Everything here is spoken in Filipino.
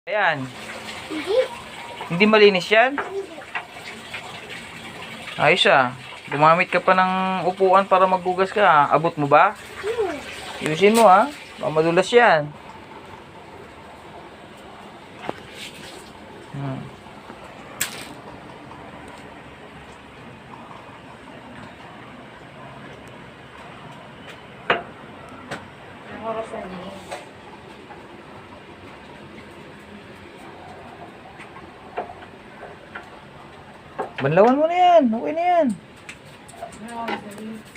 Ayan. Hindi. Hindi malinis yan? Ayos ah. Gumamit ka pa ng upuan para maghugas ka. Abot mo ba? Yusin mo ah. Baka madulas yan. Ang oras na niya. Banlawan mo na yan. Okay na yan. Ang oras na niya.